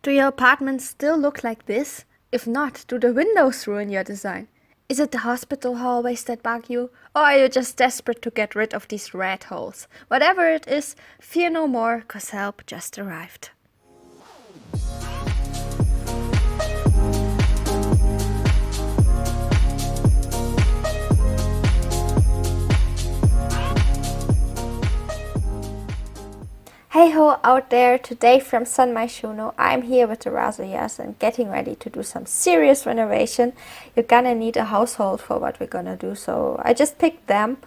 Do your apartments still look like this? If not, do the windows ruin your design? Is it the hospital hallways that bug you? Or are you just desperate to get rid of these rat holes? Whatever it is, fear no more, 'cause help just arrived. Hey-ho out there, today from San Maishuno, I'm here with the Razayas and getting ready to do some serious renovation. You're gonna need a household for what we're gonna do, so I just picked them.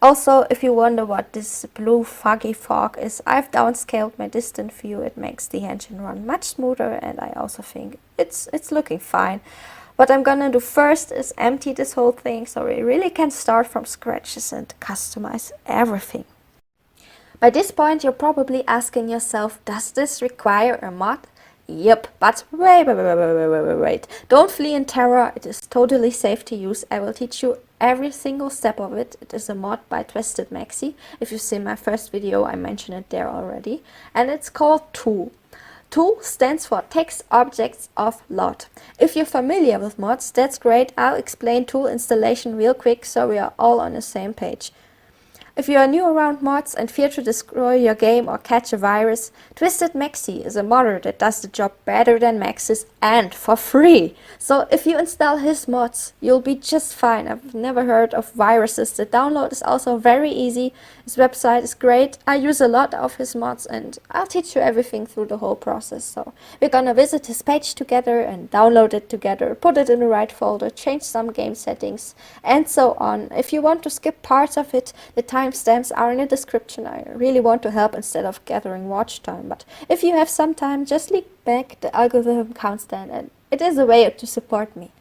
Also, if you wonder what this blue foggy fog is, I've downscaled my distant view. It makes the engine run much smoother, and I also think it's looking fine. What I'm gonna do first is empty this whole thing so we really can start from scratches and customize everything. By this point, you're probably asking yourself, does this require a mod? Yep, but wait. Don't flee in terror, it is totally safe to use. I will teach you every single step of it. It is a mod by thabk. If you've seen my first video, I mentioned it there already. And it's called T.O.O.L. T.O.O.L stands for Text Objects of Lot. If you're familiar with mods, that's great. I'll explain T.O.O.L installation real quick so we are all on the same page. If you are new around mods and fear to destroy your game or catch a virus, thabk is a modder that does the job better than Max's and for free. So if you install his mods, you'll be just fine. I've never heard of viruses. The download is also very easy. His website is great. I use a lot of his mods and I'll teach you everything through the whole process. So we're gonna visit his page together and download it together, put it in the right folder, change some game settings and so on. If you want to skip parts of it, the timestamps are in the description. I really want to help instead of gathering watch time, but if you have some time, just lean back, the algorithm counts then, and it is a way to support me.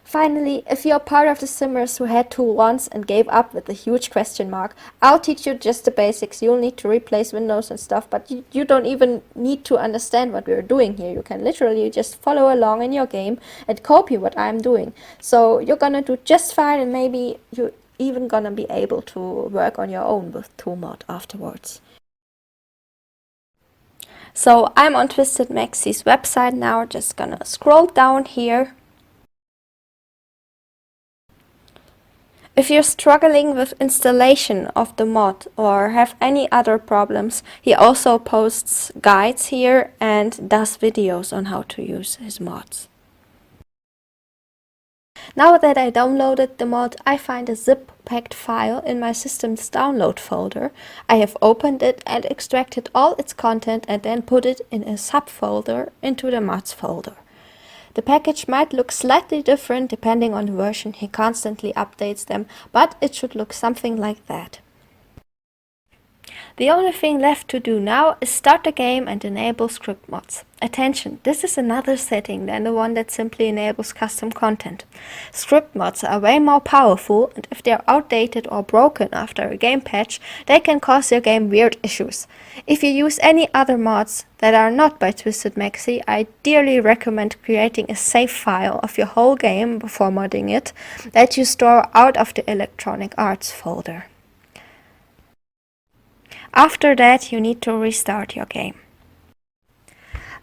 Finally, if you're part of the simmers who had T.O.O.L once and gave up with a huge question mark, I'll teach you just the basics. You'll need to replace windows and stuff, but you don't even need to understand what we're doing here. You can literally just follow along in your game and copy what I'm doing. So you're gonna do just fine, and maybe you're even gonna be able to work on your own with T.O.O.L-Mod afterwards. So I'm on thabk's website now, just gonna scroll down here. If you're struggling with installation of the mod or have any other problems, he also posts guides here and does videos on how to use his mods. Now that I downloaded the mod, I find a zip-packed file in my system's download folder. I have opened it and extracted all its content and then put it in a subfolder into the mods folder. The package might look slightly different depending on the version. He constantly updates them, but it should look something like that. The only thing left to do now is start the game and enable script mods. Attention, this is another setting than the one that simply enables custom content. Script mods are way more powerful, and if they are outdated or broken after a game patch, they can cause your game weird issues. If you use any other mods that are not by thabk, I dearly recommend creating a save file of your whole game before modding it that you store out of the Electronic Arts folder. After that, you need to restart your game.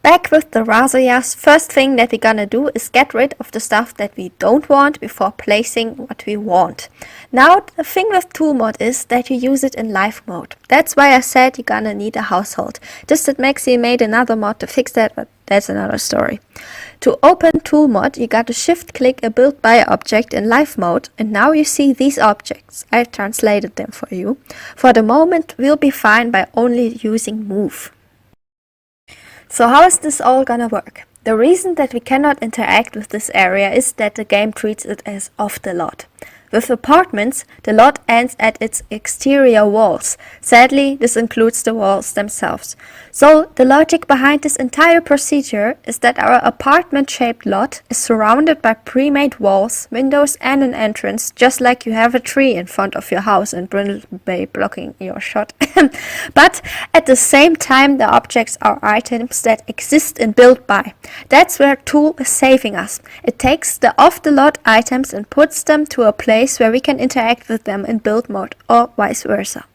Back with the Razayas, first thing that we're gonna do is get rid of the stuff that we don't want before placing what we want. Now, the thing with T.O.O.L-Mod is that you use it in live mode. That's why I said you're gonna need a household. thabk made another mod to fix that, but that's another story. To open T.O.O.L-Mod, you gotta shift-click a build by object in live mode, and now you see these objects. I translated them for you. For the moment, we'll be fine by only using move. So how is this all gonna work? The reason that we cannot interact with this area is that the game treats it as off the lot. With apartments, the lot ends at its exterior walls. Sadly, this includes the walls themselves. So, the logic behind this entire procedure is that our apartment-shaped lot is surrounded by pre-made walls, windows and an entrance, just like you have a tree in front of your house and Brindle Bay blocking your shot. But at the same time, the objects are items that exist in build by. That's where T.O.O.L is saving us. It takes the off-the-lot items and puts them to a place where we can interact with them in build mode, or vice versa.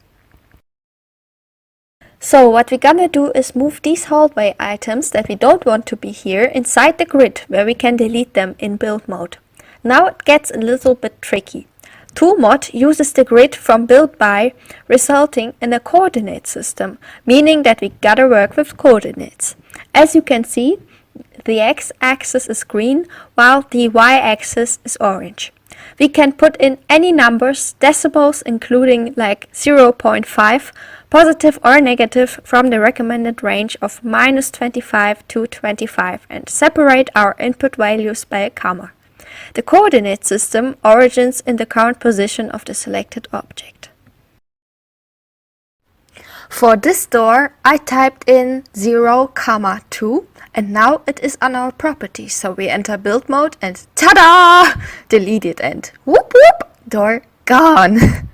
So what we're gonna do is move these hallway items that we don't want to be here inside the grid where we can delete them in build mode. Now it gets a little bit tricky. T.O.O.L-Mod uses the grid from build by, resulting in a coordinate system, meaning that we gotta work with coordinates. As you can see, the x-axis is green while the y-axis is orange. We can put in any numbers, decimals including like 0.5, positive or negative from the recommended range of -25 to 25 and separate our input values by a comma. The coordinate system origins in the current position of the selected object. For this door, I typed in 0, 2 and now it is on our property. So we enter build mode and ta-da! Delete it and whoop whoop, door gone.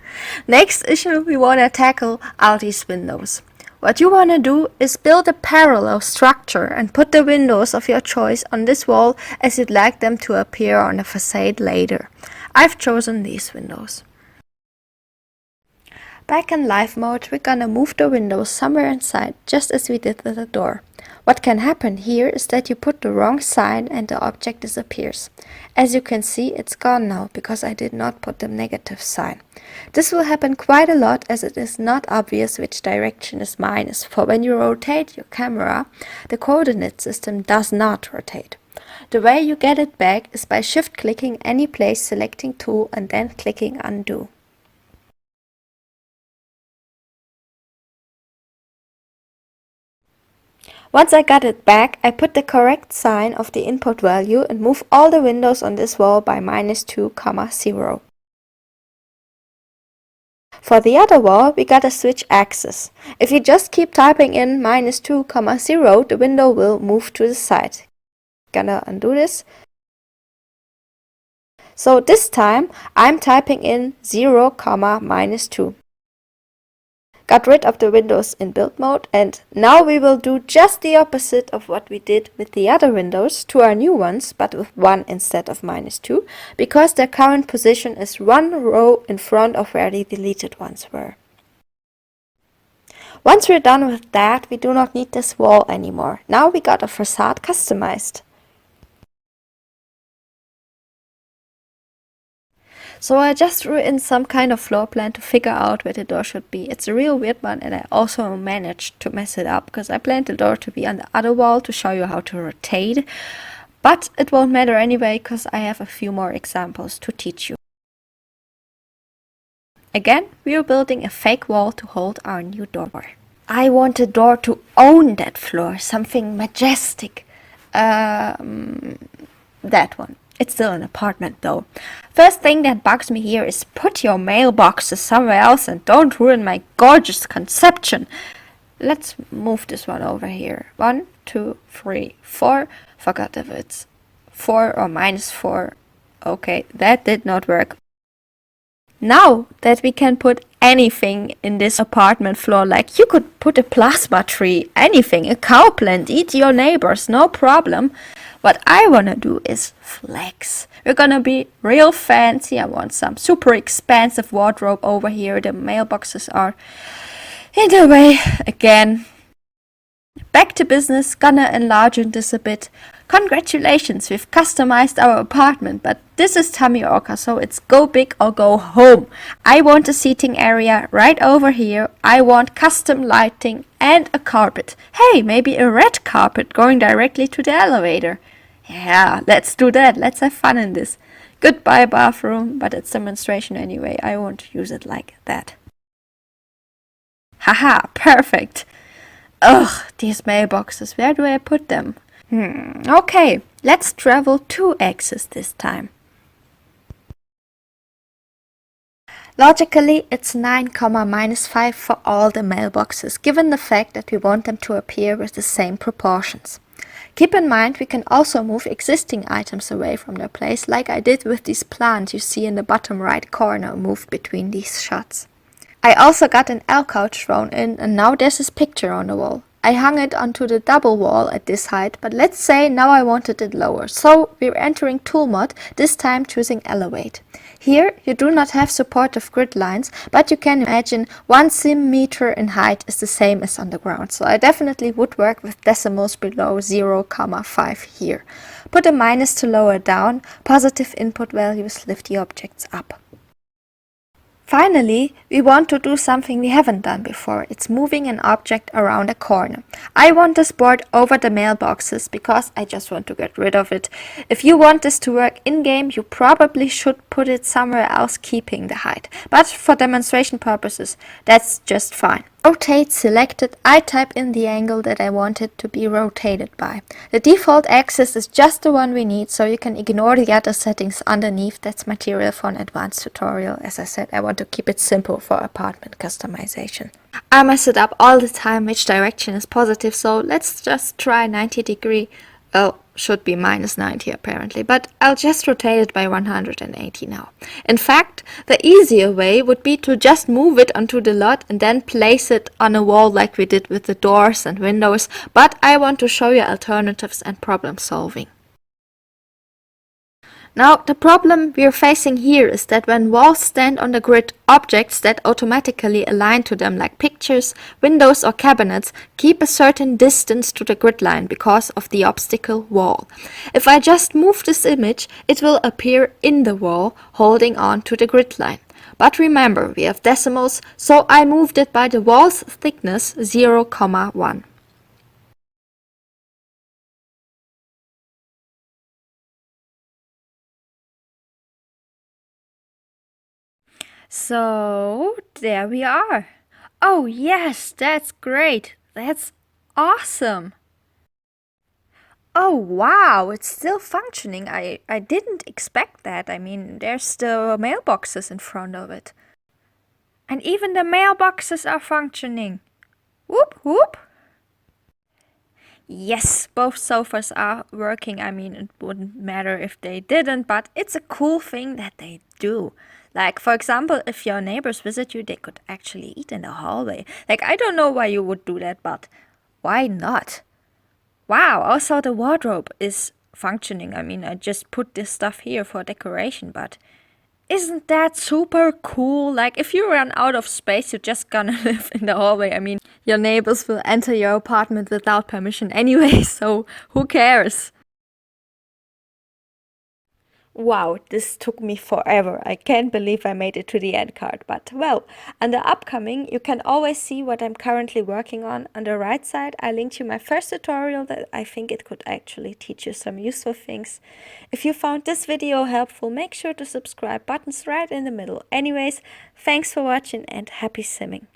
Next issue we want to tackle are these windows. What you want to do is build a parallel structure and put the windows of your choice on this wall as you'd like them to appear on the facade later. I've chosen these windows. Back in live mode, we're gonna move the windows somewhere inside, just as we did with the door. What can happen here is that you put the wrong sign and the object disappears. As you can see, it's gone now because I did not put the negative sign. This will happen quite a lot as it is not obvious which direction is minus, for when you rotate your camera, the coordinate system does not rotate. The way you get it back is by shift-clicking any place, selecting tool and then clicking undo. Once I got it back, I put the correct sign of the input value and move all the windows on this wall by -2, 0. For the other wall, we gotta switch axis. If you just keep typing in -2, 0, the window will move to the side. Gonna undo this. So this time, I'm typing in 0, -2. Got rid of the windows in build mode, and now we will do just the opposite of what we did with the other windows to our new ones, but with 1 instead of -2, because their current position is 1 row in front of where the deleted ones were. Once we're done with that, we do not need this wall anymore. Now we got a facade customized. So I just drew in some kind of floor plan to figure out where the door should be. It's a real weird one, and I also managed to mess it up because I planned the door to be on the other wall to show you how to rotate. But it won't matter anyway because I have a few more examples to teach you. Again, we are building a fake wall to hold our new door. I want the door to own that floor, something majestic. That one. It's still an apartment though. First thing that bugs me here is put your mailboxes somewhere else and don't ruin my gorgeous conception. Let's move this one over here. 1, 2, 3, 4. Forgot if it's 4 or -4. Okay, that did not work. Now that we can put anything in this apartment floor, like you could put a plasma tree, anything, a cow plant, eat your neighbors, no problem. What I wanna do is flex. We're gonna be real fancy. I want some super expansive wardrobe over here. The mailboxes are in the way again. Back to business, gonna enlarge this a bit. Congratulations, we've customized our apartment, but this is TamiOrca, so it's go big or go home. I want a seating area right over here. I want custom lighting and a carpet. Hey, maybe a red carpet going directly to the elevator. Yeah, let's do that. Let's have fun in this. Goodbye bathroom, but it's demonstration anyway. I want to use it like that. Haha, perfect. Ugh, these mailboxes, where do I put them? Okay, let's travel 2 axes this time. Logically, it's 9, -5 for all the mailboxes, given the fact that we want them to appear with the same proportions. Keep in mind, we can also move existing items away from their place, like I did with these plants you see in the bottom right corner moved between these shots. I also got an L couch thrown in, and now there's his picture on the wall. I hung it onto the double wall at this height, but let's say now I wanted it lower. So we're entering T.O.O.L-Mod, this time choosing Elevate. Here you do not have supportive grid lines, but you can imagine 1 cm in height is the same as on the ground. So I definitely would work with decimals below 0,5 here. Put a minus to lower down, positive input values lift the objects up. Finally, we want to do something we haven't done before. It's moving an object around a corner. I want this board over the mailboxes because I just want to get rid of it. If you want this to work in-game, you probably should put it somewhere else keeping the height. But for demonstration purposes, that's just fine. Rotate selected, I type in the angle that I want it to be rotated by. The default axis is just the one we need, so you can ignore the other settings underneath. That's material for an advanced tutorial. As I said, I want to keep it simple for apartment customization. I mess it up all the time which direction is positive, so let's just try 90 degree. Oh, should be minus 90 apparently, but I'll just rotate it by 180 now. In fact, the easier way would be to just move it onto the lot and then place it on a wall like we did with the doors and windows, but I want to show you alternatives and problem solving. Now, the problem we're facing here is that when walls stand on the grid, objects that automatically align to them like pictures, windows or cabinets keep a certain distance to the grid line because of the obstacle wall. If I just move this image, it will appear in the wall holding on to the grid line. But remember, we have decimals, so I moved it by the wall's thickness 0,1. So, there we are. Oh yes, that's great. That's awesome. Oh wow, it's still functioning. I didn't expect that. I mean, there's still mailboxes in front of it. And even the mailboxes are functioning. Whoop whoop. Yes, both sofas are working. I mean, it wouldn't matter if they didn't, but it's a cool thing that they do. Like, for example, if your neighbors visit you, they could actually eat in the hallway. Like, I don't know why you would do that, but why not? Wow, also the wardrobe is functioning. I mean, I just put this stuff here for decoration, but isn't that super cool? Like, if you run out of space, you're just gonna live in the hallway. I mean, your neighbors will enter your apartment without permission anyway, so who cares? Wow, this took me forever. I can't believe I made it to the end card. But well, under upcoming, you can always see what I'm currently working on. On the right side, I linked you my first tutorial that I think it could actually teach you some useful things. If you found this video helpful, make sure to subscribe, buttons right in the middle. Anyways, thanks for watching and happy simming.